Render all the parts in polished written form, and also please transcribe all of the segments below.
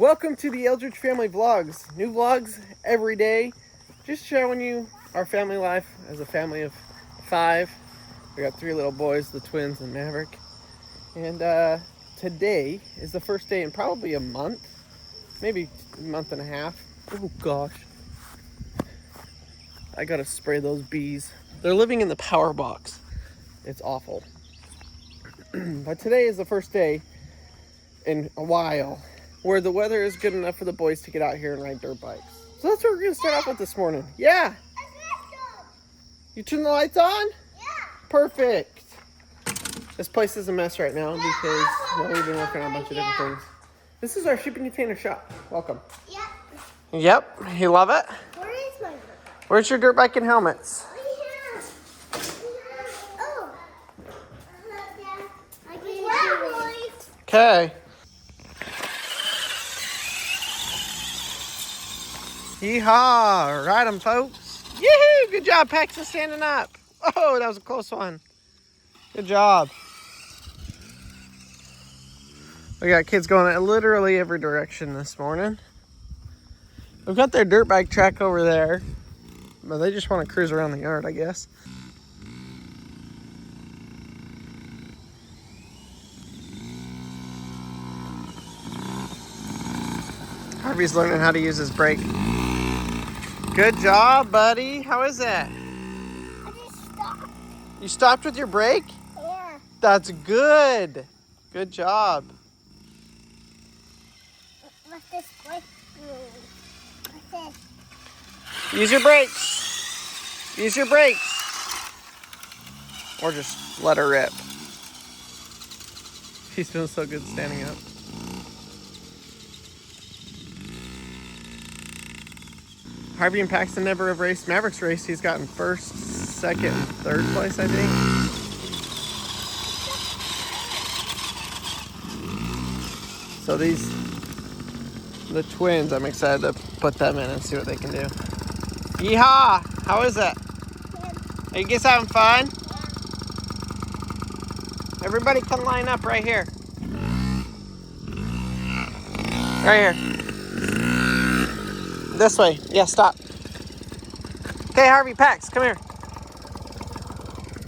Welcome to the Eldredge Family Vlogs. New vlogs every day. Just showing you our family life as a family of 5. We got 3 little boys, the twins and Maverick. And today is the first day in probably a month. Maybe a month and a half. Oh gosh. I gotta spray those bees. They're living in the power box. It's awful. But today is the first day in a while where the weather is good enough for the boys to get out here and ride dirt bikes. So that's what we're gonna start off with this morning. Yeah. You turn the lights on? Yeah. Perfect. This place is a mess right now because we've been working on a bunch of different things. This is our shipping container shop. Welcome. Yep. You love it? Where is my dirt bike? Where's your dirt bike and helmets? Okay. Yeehaw! Ride 'em, folks. Yoo-hoo! Good job, Paxton, standing up. Oh, that was a close one. Good job. We got kids going in literally every direction this morning. We've got their dirt bike track over there, but they just want to cruise around the yard, I guess. Harvey's learning how to use his brake. Good job, buddy. How is that? I just stopped. You stopped with your brake? Yeah. That's good. Good job. What's this brake do? What's this? Use your brakes. Use your brakes. Or just let her rip. She's feeling so good standing up. Harvey and Paxton never have raced Maverick's race. He's gotten first, second, and third place, I think. So the twins, I'm excited to put them in and see what they can do. Yeehaw! How is it? Are you guys having fun? Everybody come line up right here. Right here. This way. Yeah, stop. Okay, Harvey, Pax, come here.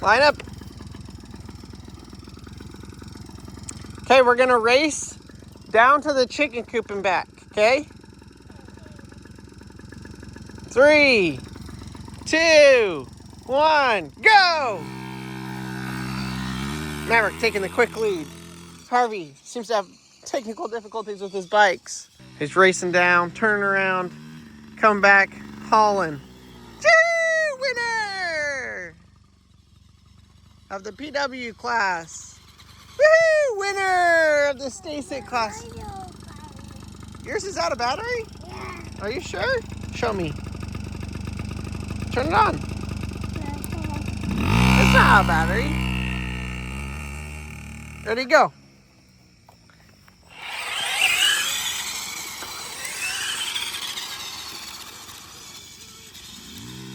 Line up. Okay, we're going to race down to the chicken coop and back, okay? 3, 2, 1, go! Maverick taking the quick lead. Harvey seems to have technical difficulties with his bikes. He's racing down, turning around, come back, hauling. Woo! Winner of the PW class. Woo! Winner of the Stasic class. Yours is out of battery? Yeah. Are you sure? Show me. Turn it on. It's not out of battery. Ready, go.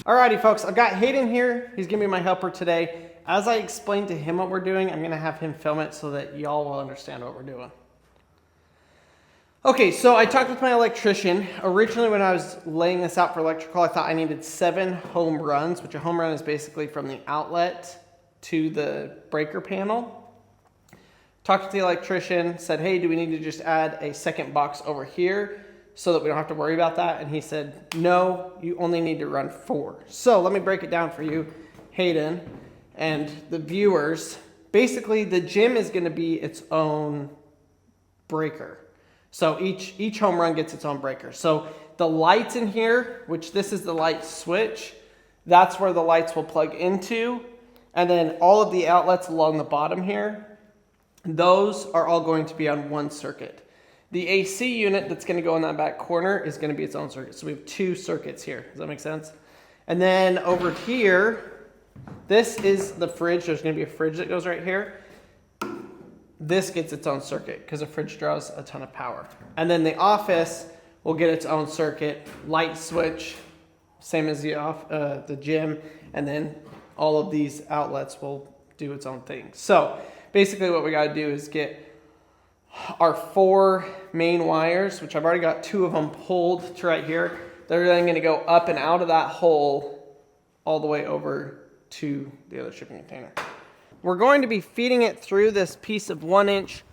Alrighty, folks, I've got Hayden here. He's gonna be my helper today. As I explain to him what we're doing, I'm gonna have him film it so that y'all will understand what we're doing. Okay, so I talked with my electrician. Originally, when I was laying this out for electrical, I thought I needed 7 home runs, which a home run is basically from the outlet to the breaker panel. Talked to the electrician, said, hey, do we need to just add a second box over here so that we don't have to worry about that? And he said, no, you only need to run 4. So let me break it down for you, Hayden, and the viewers. Basically, the gym is gonna be its own breaker. So each home run gets its own breaker. So the lights in here, which this is the light switch, that's where the lights will plug into. And then all of the outlets along the bottom here, those are all going to be on one circuit. The AC unit that's going to go in that back corner is going to be its own circuit. So we have 2 circuits here. Does that make sense? And then over here, this is the fridge. There's going to be a fridge that goes right here. This gets its own circuit because the fridge draws a ton of power. And then the office will get its own circuit, light switch, same as the gym. And then all of these outlets will do its own thing. So basically what we got to do is get our 4 main wires, which I've already got 2 of them pulled to right here. They're then going to go up and out of that hole all the way over to the other shipping container. We're going to be feeding it through this piece of 1-inch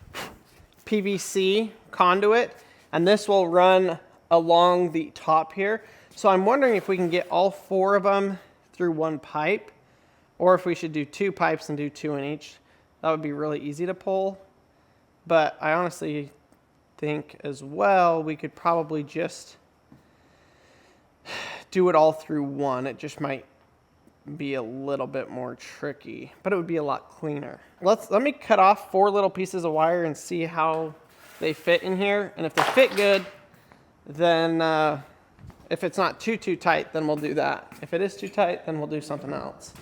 PVC conduit, and this will run along the top here. So I'm wondering if we can get all 4 of them through one pipe, or if we should do 2 pipes and do 2 in each. That would be really easy to pull. But I honestly think as well we could probably just do it all through one. It just might be a little bit more tricky, but it would be a lot cleaner. Let me cut off 4 little pieces of wire and see how they fit in here. And if they fit good, then if it's not too tight, then we'll do that. If it is too tight, then we'll do something else.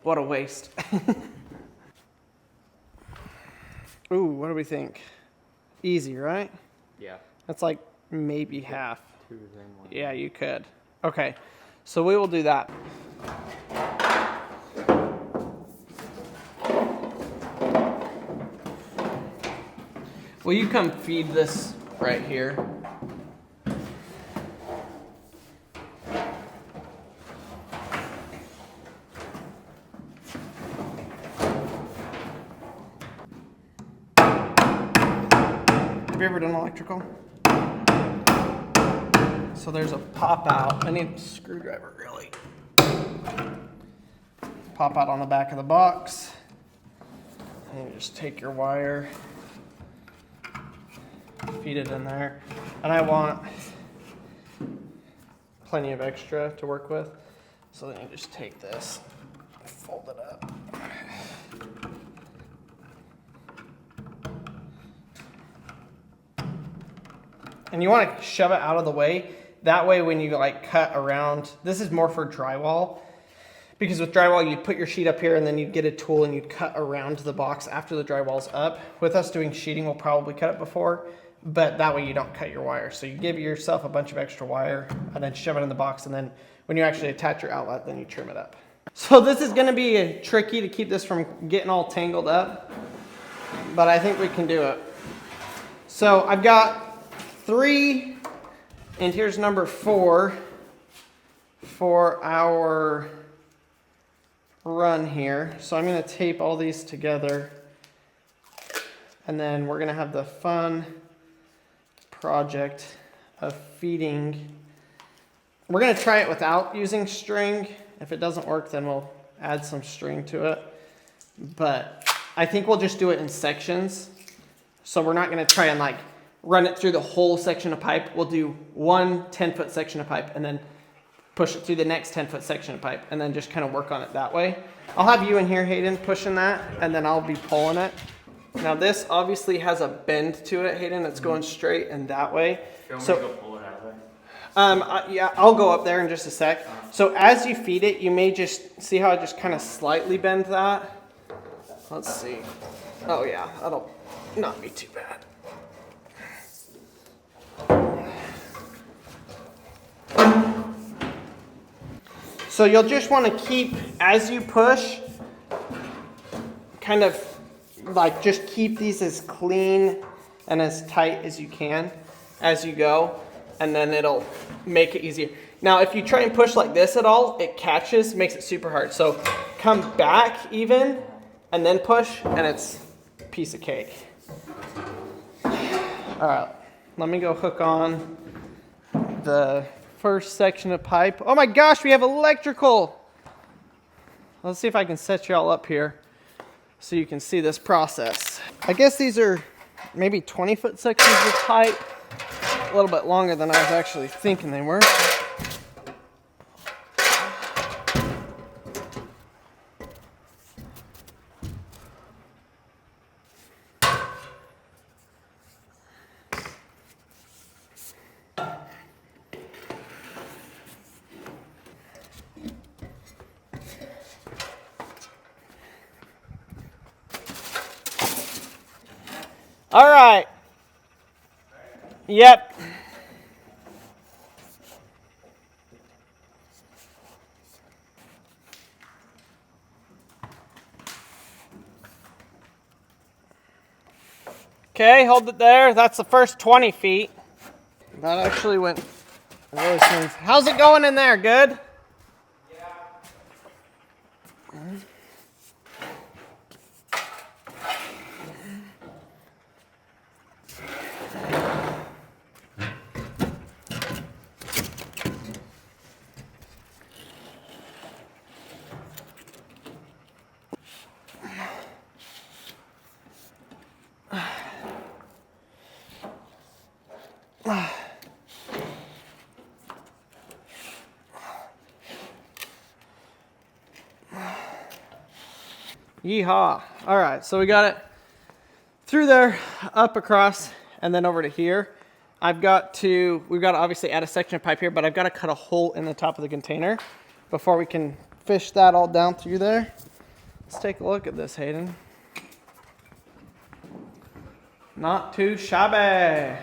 What a waste. Ooh, what do we think? Easy, right? Yeah. That's like maybe half. 2 of them. Yeah, you could. Okay, so we will do that. Will you come feed this right here? Have you ever done electrical? So there's a pop out. I need a screwdriver, really. Pop out on the back of the box. And you just take your wire, feed it in there. And I want plenty of extra to work with. So then you just take this, fold it up. And you want to shove it out of the way. That way when you like cut around, this is more for drywall. Because with drywall, you'd put your sheet up here and then you'd get a tool and you'd cut around the box after the drywall's up. With us doing sheeting, we'll probably cut it before, but that way you don't cut your wire. So you give yourself a bunch of extra wire and then shove it in the box, and then when you actually attach your outlet, then you trim it up. So this is gonna be tricky to keep this from getting all tangled up, but I think we can do it. So I've got 3, and here's number 4 for our run here. So I'm going to tape all these together, and then we're going to have the fun project of feeding. We're going to try it without using string. If it doesn't work, then we'll add some string to it. But I think we'll just do it in sections. So we're not going to try and like run it through the whole section of pipe. We'll do one 10-foot section of pipe and then push it through the next 10-foot section of pipe and then just kind of work on it that way. I'll have you in here, Hayden, pushing that, and then I'll be pulling it. Now this obviously has a bend to it, Hayden. It's going straight and that way. So go pull it out of there? Yeah, I'll go up there in just a sec. So as you feed it, you may just see how I just kind of slightly bend that. Let's see. Oh yeah, that'll not be too bad. So you'll just want to keep, as you push, kind of like just keep these as clean and as tight as you can as you go, and then it'll make it easier. Now if you try and push like this at all, it catches, makes it super hard. So come back even and then push, and it's a piece of cake. All right, let me go hook on the first section of pipe. Oh my gosh, we have electrical. Let's see if I can set you all up here so you can see this process. I guess these are maybe 20-foot sections of pipe, a little bit longer than I was actually thinking they were. All right. Yep. Okay, hold it there. That's the first 20 feet. That actually went really smooth. How's it going in there? Good? Yeehaw. All right, so we got it through there, up across, and then over to here. we've got to obviously add a section of pipe here, but I've got to cut a hole in the top of the container before we can fish that all down through there. Let's take a look at this, Hayden. Not too shabby.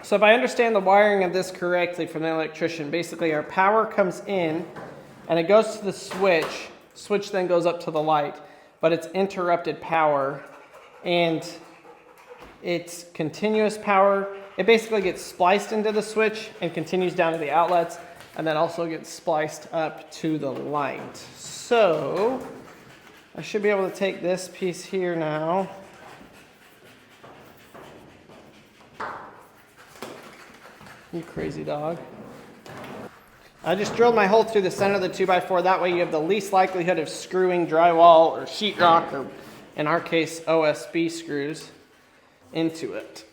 So if I understand the wiring of this correctly from the electrician, basically our power comes in and it goes to the switch then goes up to the light, but it's interrupted power and it's continuous power. It basically gets spliced into the switch and continues down to the outlets and then also gets spliced up to the light. So I should be able to take this piece here now. You crazy dog. I just drilled my hole through the center of the 2x4. That way you have the least likelihood of screwing drywall or sheetrock or, in our case, OSB screws into it.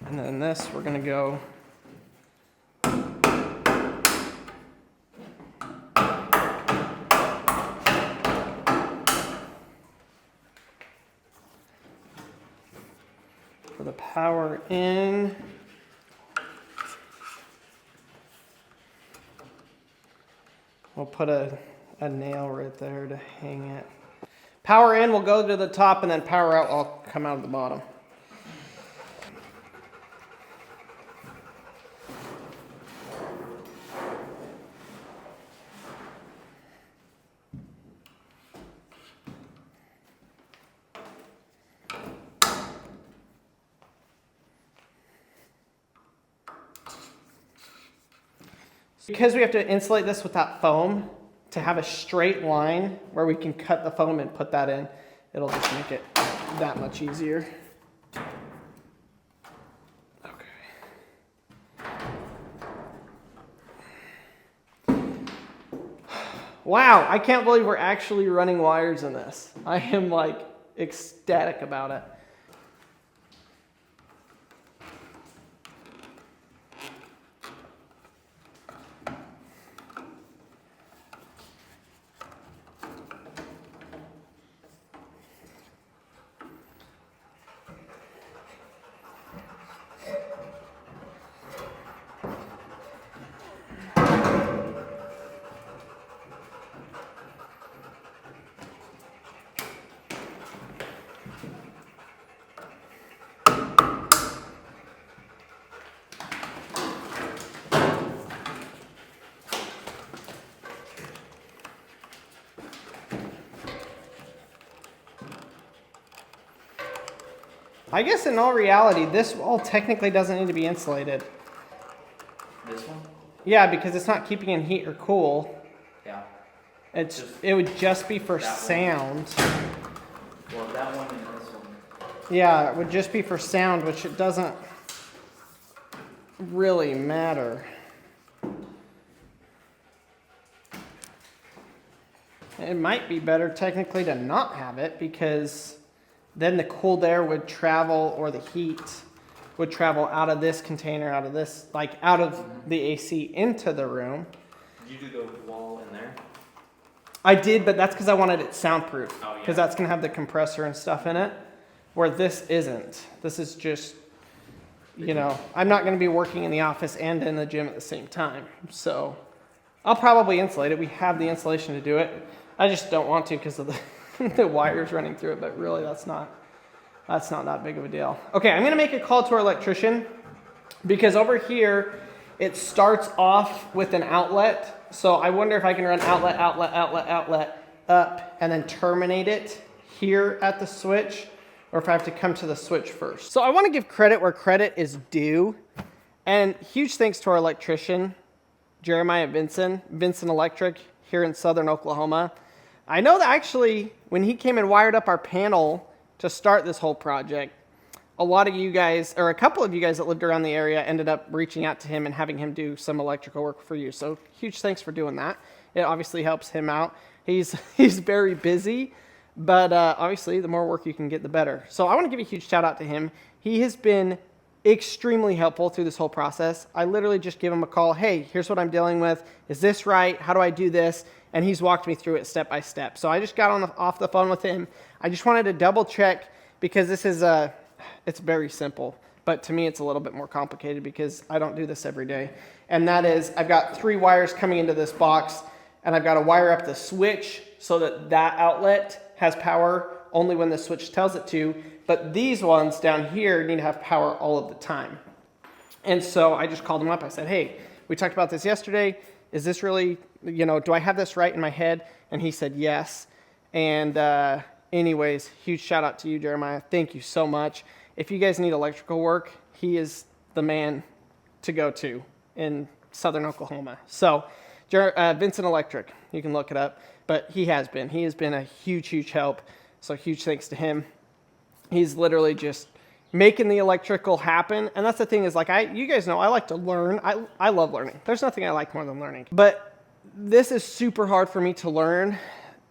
And then this, we're going to go for the power in. We'll put a nail right there to hang it. Power in will go to the top and then power out will come out of the bottom. Because we have to insulate this with that foam, to have a straight line where we can cut the foam and put that in, it'll just make it that much easier. Okay. Wow, I can't believe we're actually running wires in this. I am like ecstatic about it. I guess in all reality, this wall technically doesn't need to be insulated. This one? Yeah, because it's not keeping in heat or cool. Yeah. It would just be for sound. Well, that one and this one. Yeah, it would just be for sound, which it doesn't really matter. It might be better technically to not have it because then the cold air would travel, or the heat would travel out of this container, out of this, like out of the AC into the room. Did you do the wall in there? I did, but that's because I wanted it soundproof. Oh, yeah. Because that's going to have the compressor and stuff in it, where this isn't. This is just, you know, I'm not going to be working in the office and in the gym at the same time. So I'll probably insulate it. We have the insulation to do it. I just don't want to because of the the wires running through it, but really that's not that big of a deal. Okay, I'm gonna make a call to our electrician because over here it starts off with an outlet. So I wonder if I can run outlet, outlet, outlet, outlet up and then terminate it here at the switch, or if I have to come to the switch first. So I want to give credit where credit is due. And huge thanks to our electrician, Jeremiah Vinson Electric here in southern Oklahoma. I know that actually when he came and wired up our panel to start this whole project, a lot of you guys, or a couple of you guys that lived around the area ended up reaching out to him and having him do some electrical work for you. So huge thanks for doing that. It obviously helps him out. He's very busy, but obviously the more work you can get, the better. So I want to give a huge shout out to him. He has been extremely helpful through this whole process. I literally just give him a call. Hey, here's what I'm dealing with. Is this right? How do I do this? And he's walked me through it step by step. So I just got off the phone with him. I just wanted to double check because this is it's very simple, but to me it's a little bit more complicated because I don't do this every day. And that is, I've got 3 wires coming into this box, and I've got to wire up the switch so that that outlet has power only when the switch tells it to. But these ones down here need to have power all of the time. And so I just called him up. I said, hey, we talked about this yesterday. Is this really, do I have this right in my head? And he said, yes. And anyways, huge shout out to you, Jeremiah. Thank you so much. If you guys need electrical work, he is the man to go to in southern Oklahoma. So Vincent Electric, you can look it up. But he has been a huge, huge help. So huge thanks to him. He's literally just making the electrical happen. And that's the thing is, like, you guys know I like to learn. I love learning. There's nothing I like more than learning. But this is super hard for me to learn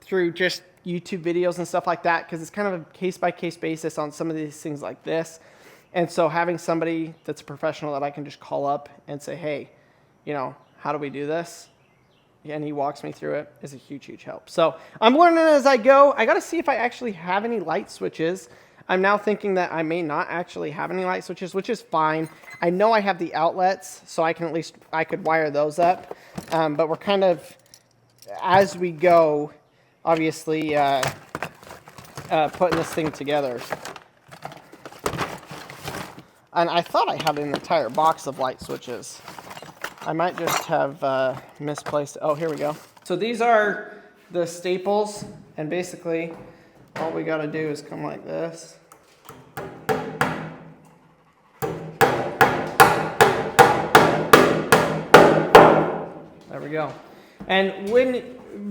through just YouTube videos and stuff like that, because it's kind of a case-by-case basis on some of these things like this. And so having somebody that's a professional that I can just call up and say, hey, how do we do this? And he walks me through it is a huge, huge help. So I'm learning as I go. I got to see if I actually have any light switches. I'm now thinking that I may not actually have any light switches, which is fine. I know I have the outlets, so I could wire those up. But we're kind of, as we go, obviously putting this thing together. And I thought I had an entire box of light switches. I might just have misplaced it. Oh, here we go. So these are the staples, and basically all we got to do is come like this. There we go. And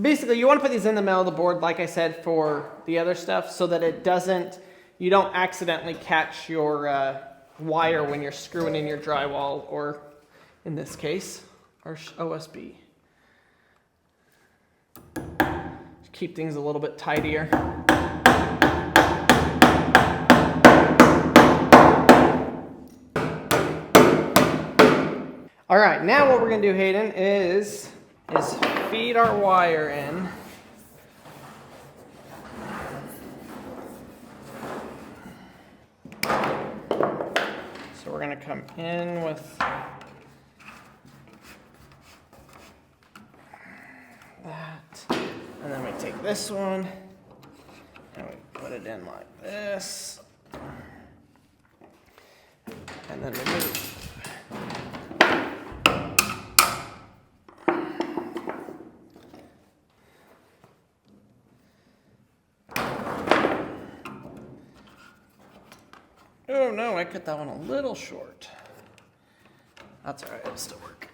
basically you want to put these in the middle of the board, like I said, for the other stuff, so that you don't accidentally catch your wire when you're screwing in your drywall, or in this case, our OSB. Just keep things a little bit tidier. All right, now what we're gonna do, Hayden, is feed our wire in. So we're gonna come in with that, and then we take this one and we put it in like this, and then we move. Oh no, I cut that one a little short. That's all right, it'll still work.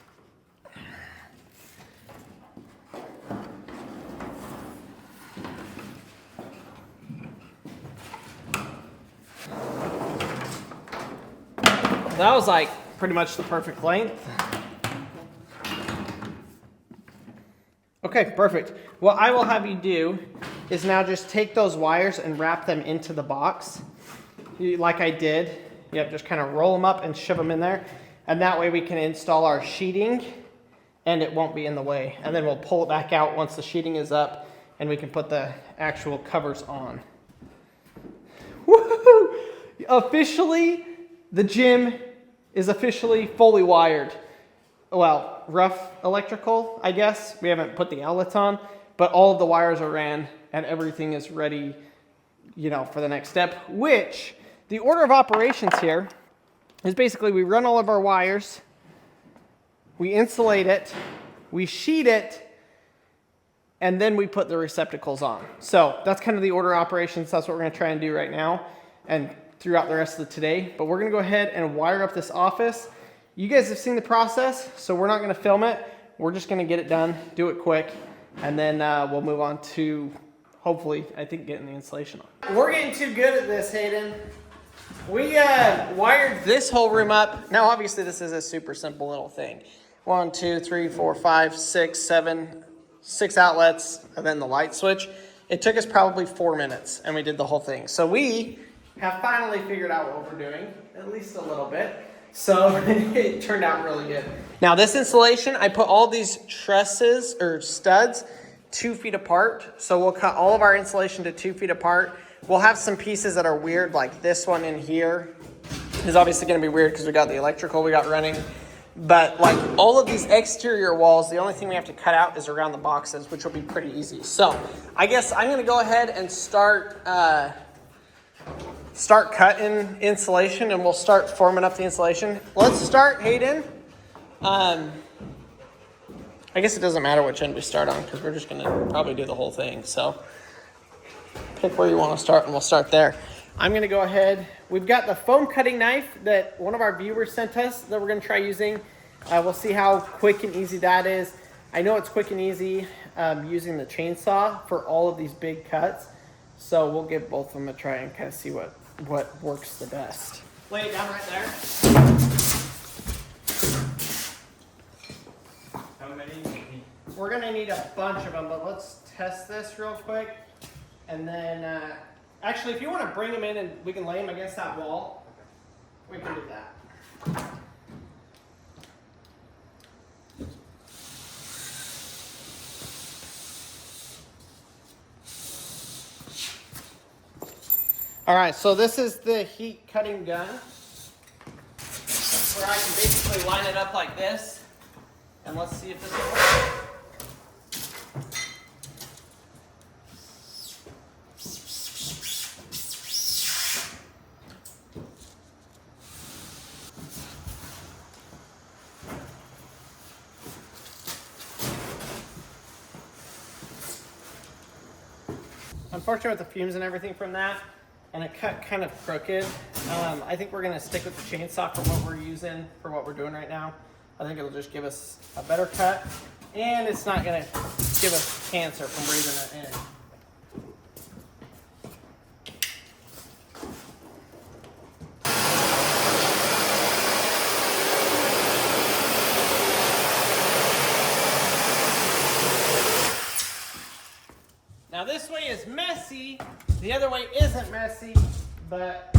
That was like pretty much the perfect length. Okay, perfect. What I will have you do is now just take those wires and wrap them into the box. Like I did. Yep, just kind of roll them up and shove them in there. And that way we can install our sheeting and it won't be in the way. And then we'll pull it back out once the sheeting is up and we can put the actual covers on. Woohoo! Officially, the gym is officially fully wired. Well, rough electrical, I guess. We haven't put the outlets on, but all of the wires are ran and everything is ready, for the next step, which the order of operations here is basically we run all of our wires we insulate it, we sheet it, and then we put the receptacles on. So that's kind of the order of operations. That's what we're gonna try and do right now and throughout the rest of today. But we're gonna go ahead and wire up this office. You guys have seen the process, so we're not gonna film it. We're just gonna get it done, do it quick, and then we'll move on to, hopefully, I think getting the insulation on. We're getting too good at this, Hayden. We wired this whole room up. Now, obviously, this is a super simple little thing. 1, 2, 3, 4, 5, 6, 7, 6 outlets, and then the light switch. It took us probably 4 minutes, and we did the whole thing. So we have finally figured out what we're doing, at least a little bit. So it turned out really good. Now this insulation, I put all these trusses or studs 2 feet apart. So we'll cut all of our insulation to 2 feet apart. We'll have some pieces that are weird, like this one in here is obviously gonna be weird because we got the electrical we got running. But like all of these exterior walls, the only thing we have to cut out is around the boxes, which will be pretty easy. So I guess I'm gonna go ahead and start cutting insulation, and we'll start forming up the insulation. Let's start, Hayden. I guess it doesn't matter which end we start on because we're just gonna probably do the whole thing. So pick where you want to start and we'll start there. I'm gonna go ahead. We've got the foam cutting knife that one of our viewers sent us that we're gonna try using. We'll see how quick and easy that is. I know it's quick and easy using the chainsaw for all of these big cuts. So we'll give both of them a try and kind of see what works the best. Lay it down right there. How many? We're gonna need a bunch of them, but let's test this real quick. And then, actually, if you wanna bring them in and we can lay them against that wall, we can do that. All right, so this is the heat cutting gun where I can basically line it up like this. And let's see if this will work. Unfortunately, with the fumes and everything from that, and it cut kind of crooked. I think we're gonna stick with the chainsaw for what we're using, for what we're doing right now. I think it'll just give us a better cut, and it's not gonna give us cancer from breathing it in. Now this way is messy, the other way isn't messy, but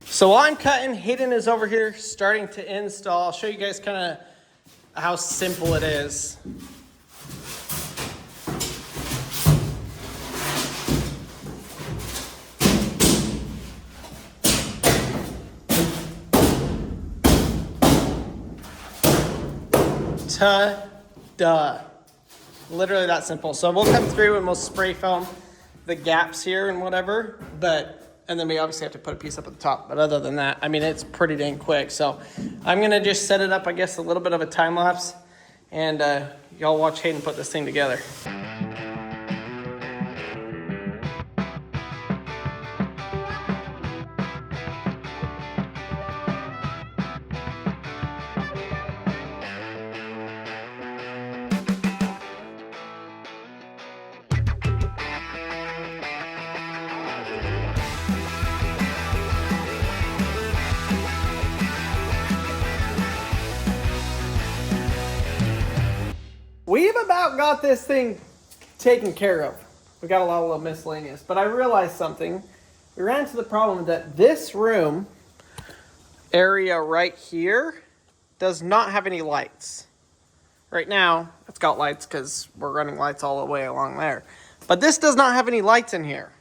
so while I'm cutting, Hayden is over here starting to install. I'll show you guys kind of how simple it is. Ta-da. Literally that simple. So we'll come through and we'll spray foam the gaps here and whatever, and then we obviously have to put a piece up at the top. But other than that, I mean, it's pretty dang quick. So I'm gonna just set it up, I guess, a little bit of a time lapse, and y'all watch Hayden put this thing together. We've about got this thing taken care of. We got a lot of little miscellaneous, but I realized something. We ran into the problem that this room area right here does not have any lights. Right now, it's got lights because we're running lights all the way along there. But this does not have any lights in here.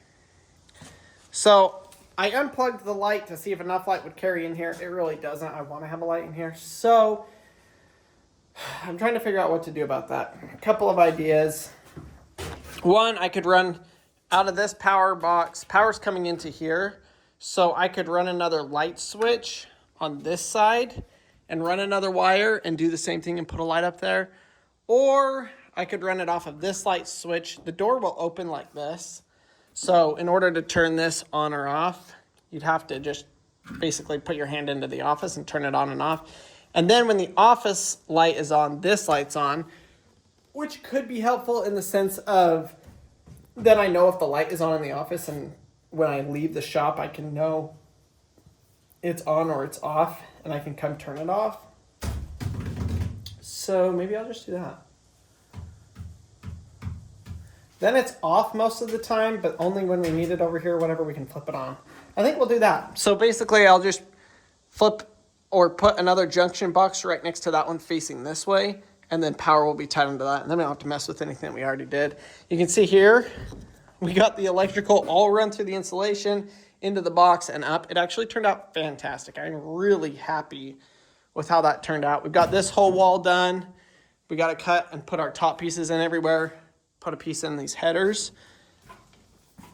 So I unplugged the light to see if enough light would carry in here. It really doesn't. I want to have a light in here. So I'm trying to figure out what to do about that. A couple of ideas. One, I could run out of this power box. Power's coming into here. So I could run another light switch on this side and run another wire and do the same thing and put a light up there. Or I could run it off of this light switch. The door will open like this. So in order to turn this on or off, you'd have to just basically put your hand into the office and turn it on and off. And then when the office light is on, this light's on, which could be helpful in the sense of then I know if the light is on in the office, and when I leave the shop, I can know it's on or it's off, and I can come turn it off. So maybe I'll just do that. Then it's off most of the time, but only when we need it over here, whenever we can flip it on. I think we'll do that. So basically I'll just flip or put another junction box right next to that one facing this way, and then power will be tied into that, and then we don't have to mess with anything we already did. You can see here, we got the electrical all run through the insulation into the box and up. It actually turned out fantastic. I'm really happy with how that turned out. We've got this whole wall done. We got to cut and put our top pieces in everywhere. Put a piece in these headers,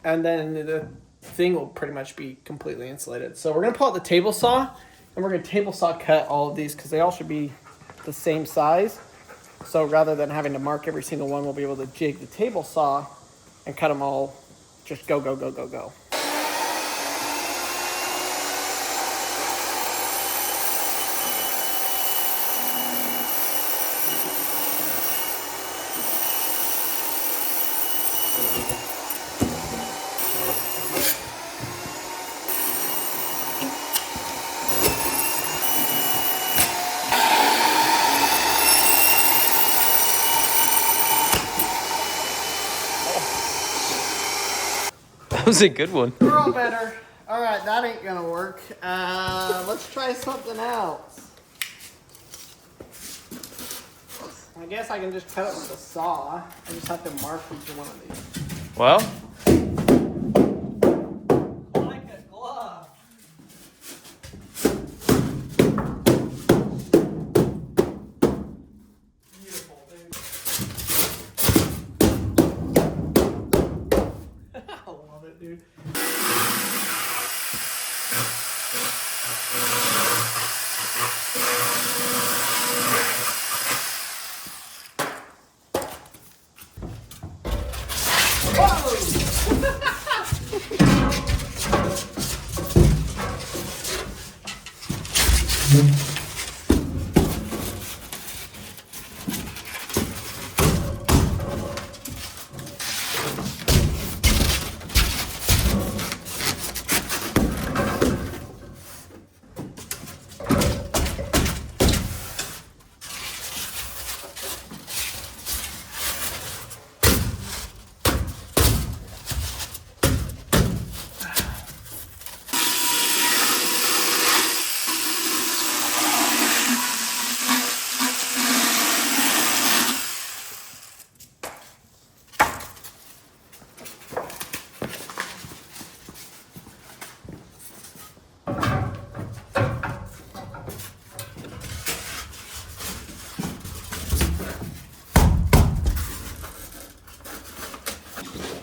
and then the thing will pretty much be completely insulated. So we're going to pull out the table saw, and we're going to table saw cut all of these because they all should be the same size. So rather than having to mark every single one, we'll be able to jig the table saw and cut them all. Just go, go, go, go, go. That was a good one. We're all better. All right, that ain't gonna work. Let's try something else. I guess I can just cut it with a saw. I just have to mark each one of these. Well, Like a glove. Beautiful, dude. I love it, dude.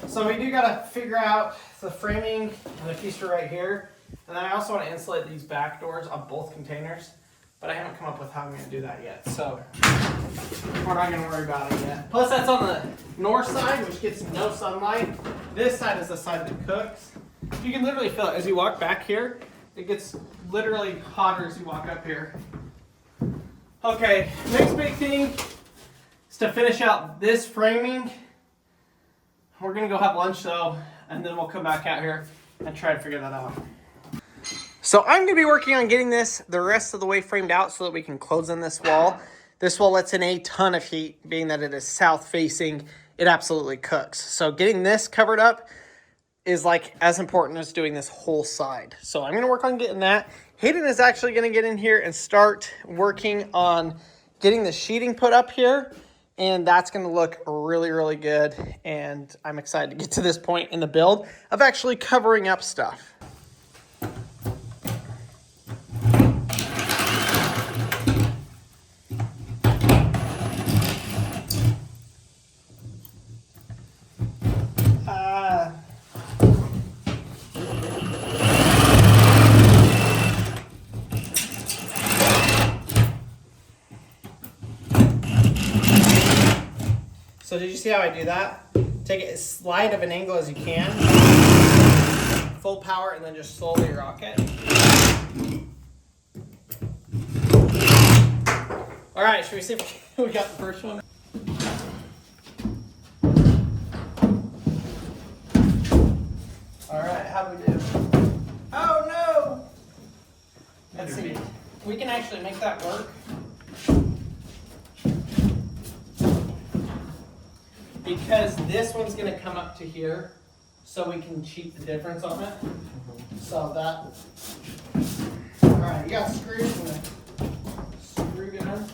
So we do gotta figure out the framing and the piece for right here. And then I also want to insulate these back doors on both containers, but I haven't come up with how I'm gonna do that yet. So we're not gonna worry about it yet. Plus that's on the north side, which gets no sunlight. This side is the side that cooks. You can literally feel it as you walk back here. It gets literally hotter as you walk up here. Okay, next big thing is to finish out this framing. We're gonna go have lunch though, and then we'll come back out here and try to figure that out. So I'm gonna be working on getting this the rest of the way framed out so that we can close in this wall. This wall lets in a ton of heat, being that it is south facing, it absolutely cooks. So getting this covered up is like as important as doing this whole side. So I'm going to work on getting that. Hayden is actually going to get in here and start working on getting the sheeting put up here. And that's going to look really, really good. And I'm excited to get to this point in the build of actually covering up stuff. So did you see how I do that? Take it as slight of an angle as you can. Full power and then just slowly rock it. All right, should we see if we got the first one? All right, how do we do? Oh no! Let's see. We can actually make that work. Because this one's going to come up to here, so we can cheat the difference on it. So that. All right, you got screws in the screw gun.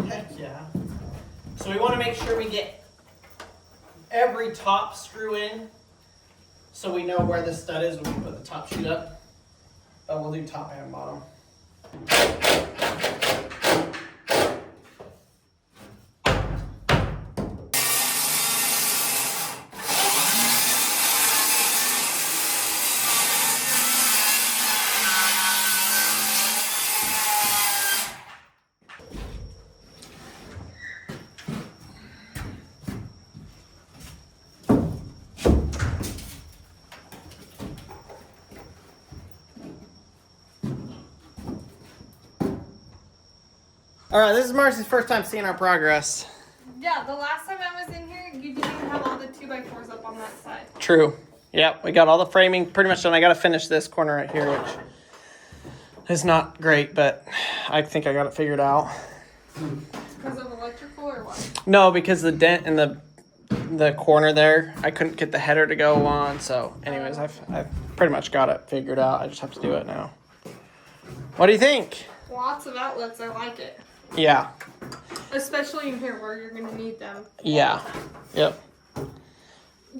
Heck yeah. So we want to make sure we get every top screw in, so we know where the stud is when we put the top sheet up. But we'll do top and bottom. All right, this is Marcy's first time seeing our progress. Yeah, the last time I was in here, you didn't even have all the 2x4s up on that side. True. Yep, we got all the framing pretty much done. I got to finish this corner right here, which is not great, but I think I got it figured out. Because of electrical or what? No, because the dent in the corner there, I couldn't get the header to go on. So, anyways, I've pretty much got it figured out. I just have to do it now. What do you think? Lots of outlets, I like it. Yeah. Especially in here where you're going to need them. Yeah. Yep.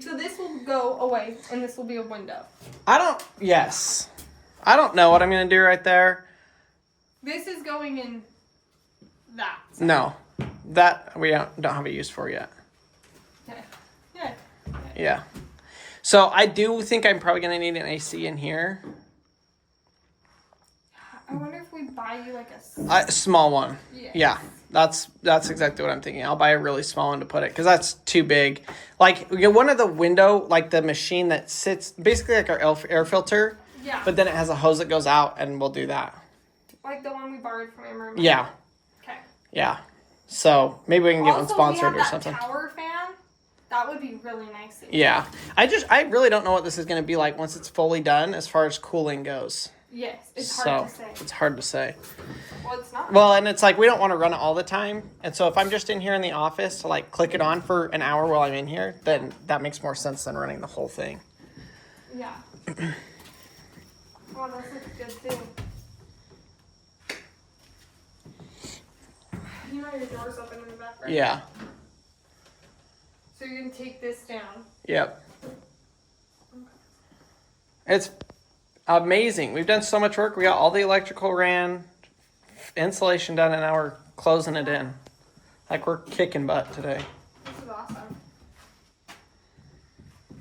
So this will go away, and this will be a window. Yes. I don't know what I'm going to do right there. This is going in that side. No. That we don't have a use for yet. Okay. Yeah. Yeah. So I do think I'm probably going to need an AC in here. I wonder if we buy you like A small one. Yeah. Yeah. That's exactly what I'm thinking. I'll buy a really small one to put it because that's too big. Like we get one of the window, like the machine that sits basically like our air filter. Yeah. But then it has a hose that goes out, and we'll do that. Like the one we borrowed from Amber. Yeah. Okay. Yeah. So maybe we can get one sponsored we or have something. That tower fan. That would be really nice. Yeah. I really don't know what this is going to be like once it's fully done as far as cooling goes. Yes, it's hard to say. It's hard to say. Well, it's not. Well, and it's like we don't want to run it all the time. And so if I'm just in here in the office to like click it on for an hour while I'm in here, then that makes more sense than running the whole thing. Yeah. Oh, that's such a good thing. You know your door's open in the back, right? Yeah. So you're going to take this down. Yep. It's amazing. We've done so much work. We got all the electrical ran, insulation done, and now we're closing it in. Like we're kicking butt today. This is awesome.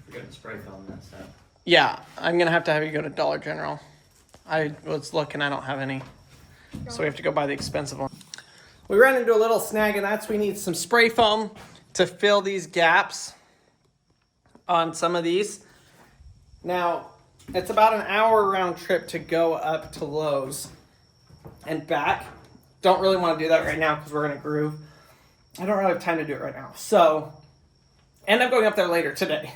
Forgot to spray foam that stuff. Yeah, I'm going to have you go to Dollar General. I was looking, I don't have any. So we have to go buy the expensive one. We ran into a little snag, and that's we need some spray foam to fill these gaps on some of these. Now, it's about an hour round trip to go up to Lowe's and back. Don't really want to do that right now because we're in a groove. I don't really have time to do it right now. So, end up going up there later today.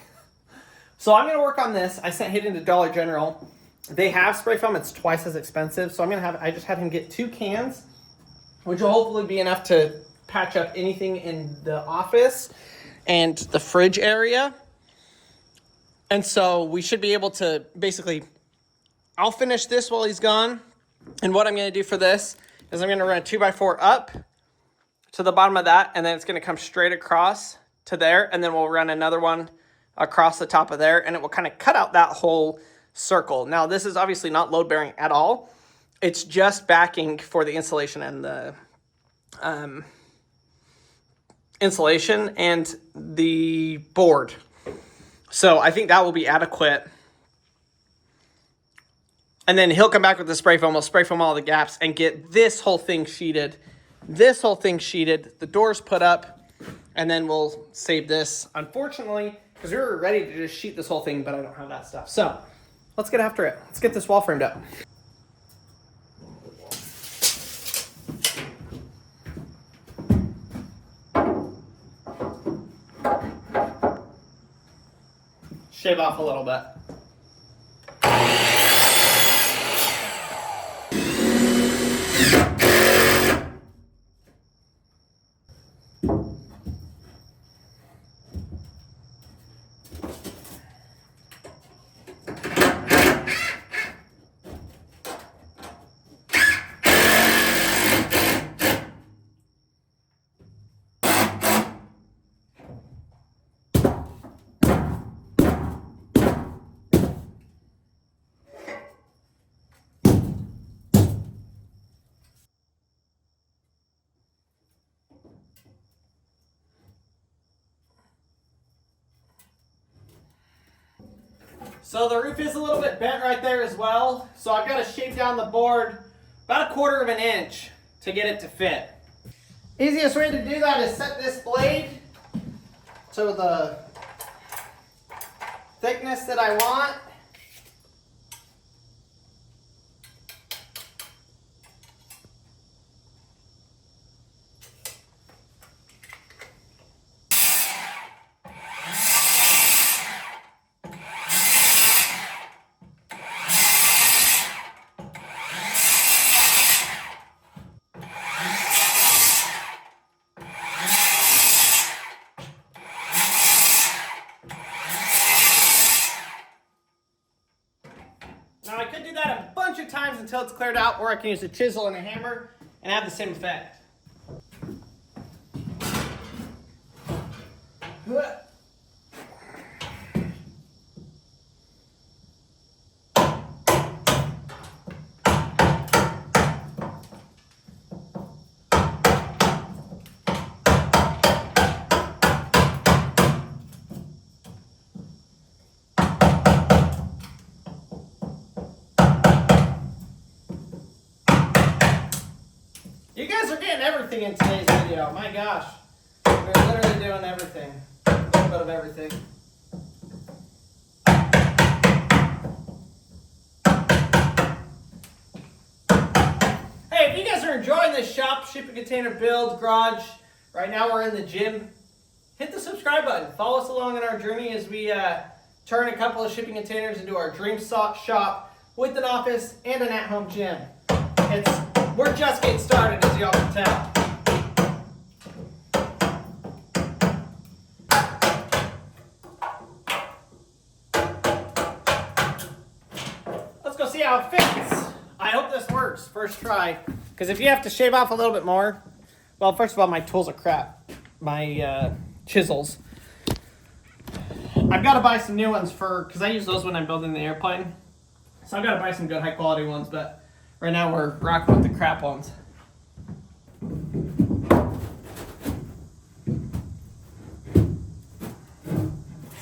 So I'm going to work on this. I sent Hayden to Dollar General. They have spray foam. It's twice as expensive. So I just had him get 2 cans, which will hopefully be enough to patch up anything in the office. and the fridge area. And so we should be able to basically, I'll finish this while he's gone. And what I'm going to do for this is I'm going to run a 2x4 up to the bottom of that, and then it's going to come straight across to there, and then we'll run another one across the top of there, and it will kind of cut out that whole circle. Now, this is obviously not load bearing at all. It's just backing for the insulation and the insulation and the board. So I think that will be adequate. And then he'll come back with the spray foam. We'll spray foam all the gaps and get this whole thing sheeted. This whole thing sheeted. The doors put up. And then we'll save this. Unfortunately, because we were ready to just sheet this whole thing, but I don't have that stuff. So let's get after it. Let's get this wall framed up. Shave off a little bit. So the roof is a little bit bent right there as well. So I've got to shave down the board about 1/4 of an inch to get it to fit. Easiest way to do that is set this blade to the thickness that I want. Now I could do that a bunch of times until it's cleared out, or I can use a chisel and a hammer and have the same effect. You guys are getting everything in today's video. My gosh. We're literally doing everything. A little bit of everything. Hey, if you guys are enjoying this shop, shipping container build, garage, right now we're in the gym, hit the subscribe button. Follow us along on our journey as we turn a couple of shipping containers into our dream shop with an office and an at-home gym. We're just getting started, as y'all can tell. Let's go see how it fits. I hope this works. First try. Because if you have to shave off a little bit more, well, first of all, my tools are crap. My chisels. I've got to buy some new ones because I use those when I'm building the airplane. So I've got to buy some good high quality ones, but right now we're rocking with the crap ones.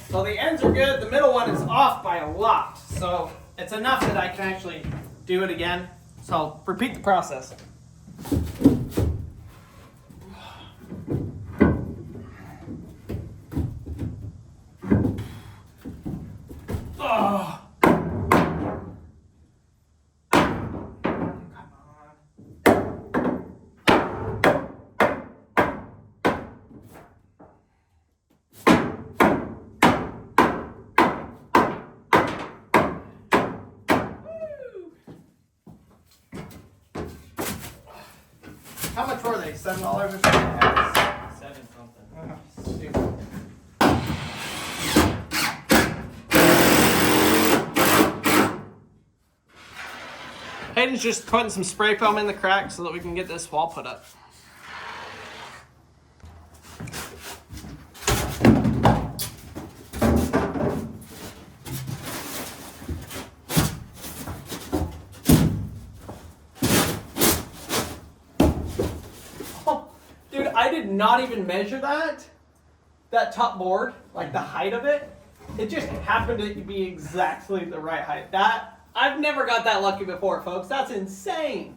So the ends are good. The middle one is off by a lot. So it's enough that I can actually do it again. So I'll repeat the process. Oh. How much were they? $7 or something? 7 something. Oh, stupid. Hayden's just putting some spray foam in the crack so that we can get this wall put up. Oh, dude, I did not even measure that top board, like the height of it. It just happened to be exactly the right height. I've never got that lucky before, folks. That's insane.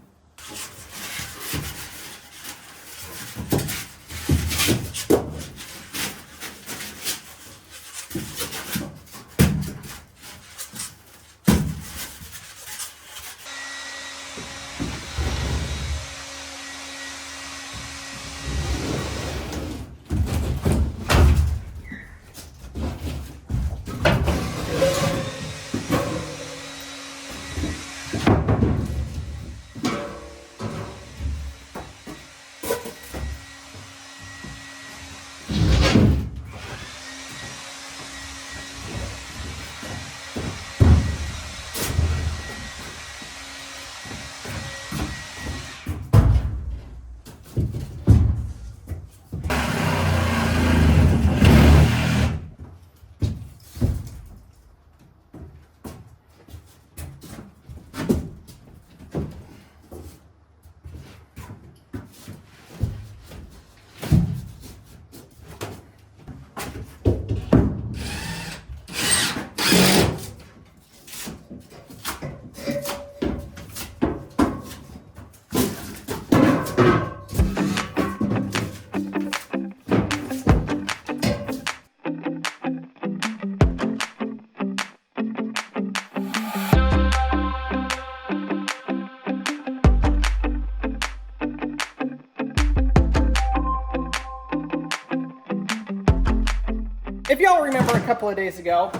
If y'all remember a couple of days ago,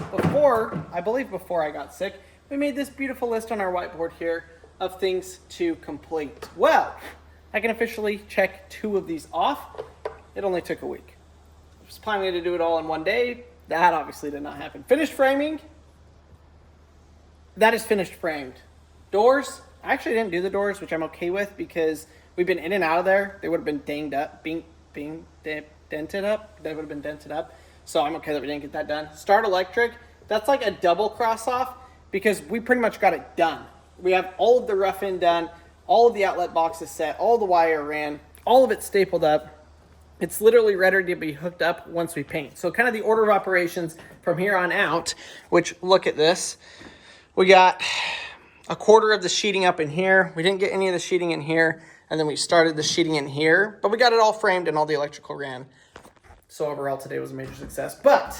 I believe before I got sick, we made this beautiful list on our whiteboard here of things to complete. Well, I can officially check 2 of these off. It only took a week. I was planning to do it all in one day. That obviously did not happen. Finished framing. That is finished framed. Doors. I actually didn't do the doors, which I'm okay with because we've been in and out of there. They would have been dented up. They would have been dented up. So I'm okay that we didn't get that done. Start electric. That's like a double cross off because we pretty much got it done. We have all of the rough end done, all of the outlet boxes set, all the wire ran, all of it stapled up. It's literally ready to be hooked up once we paint. So kind of the order of operations from here on out, which look at this. We got a quarter of the sheeting up in here. We didn't get any of the sheeting in here. And then we started the sheeting in here, but we got it all framed and all the electrical ran. So overall today was a major success, but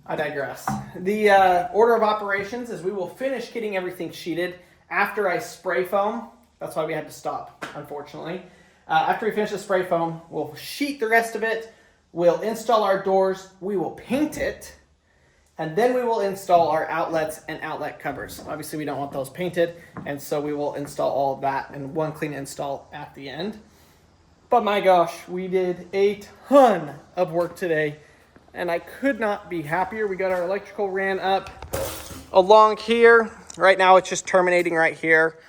I digress. The order of operations is we will finish getting everything sheeted after I spray foam. That's why we had to stop, unfortunately. After we finish the spray foam, we'll sheet the rest of it. We'll install our doors. We will paint it. And then we will install our outlets and outlet covers. Obviously, we don't want those painted. And so we will install all of that in one clean install at the end. But my gosh, we did a ton of work today. And I could not be happier. We got our electrical ran up along here. Right now, it's just terminating right here.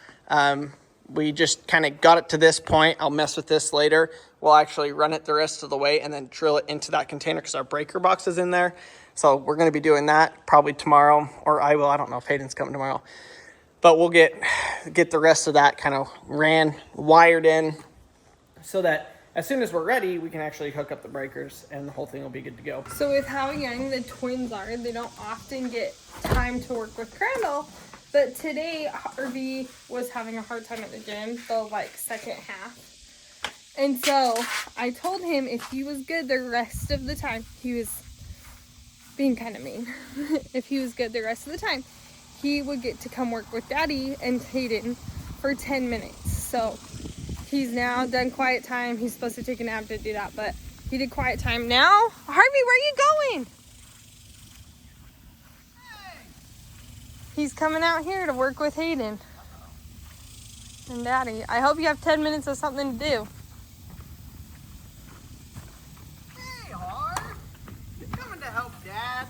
We just kind of got it to this point. I'll mess with this later. We'll actually run it the rest of the way and then drill it into that container because our breaker box is in there. So we're going to be doing that probably tomorrow, or I will. I don't know if Hayden's coming tomorrow. But we'll get the rest of that kind of wired in so that as soon as we're ready, we can actually hook up the breakers and the whole thing will be good to go. So with how young the twins are, they don't often get time to work with Crandall. But today, Harvey was having a hard time at the gym, the second half. And so I told him if he was good the rest of the time, he was being kind of mean. If he was good the rest of the time, he would get to come work with Daddy and Hayden for 10 minutes. So he's now done quiet time. He's supposed to take a nap to do that, but he did quiet time. Now, Harvey, where are you going? He's coming out here to work with Hayden and Daddy. I hope you have 10 minutes of something to do. Hey, Harv. You're coming to help Dad.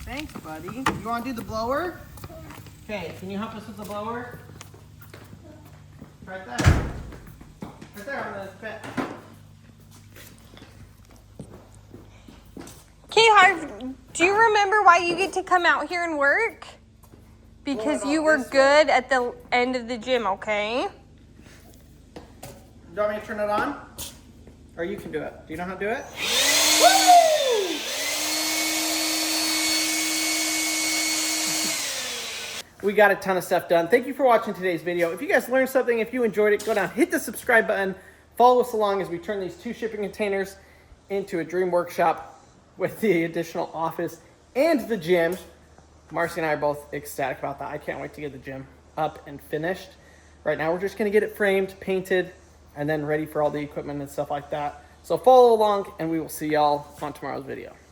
Thanks, buddy. You want to do the blower? Okay, can you help us with the blower? Right there. Right there on the bed. Okay, Harv, do you remember why you get to come out here and work? Because Blow it you off were this good at the end of the gym, okay? Do you want me to turn it on? Or you can do it. Do you know how to do it? We got a ton of stuff done. Thank you for watching today's video. If you guys learned something, if you enjoyed it, go down, hit the subscribe button, follow us along as we turn these 2 shipping containers into a dream workshop with the additional office and the gym. Marcy and I are both ecstatic about that. I can't wait to get the gym up and finished. Right now, we're just gonna get it framed, painted, and then ready for all the equipment and stuff like that. So follow along, and we will see y'all on tomorrow's video.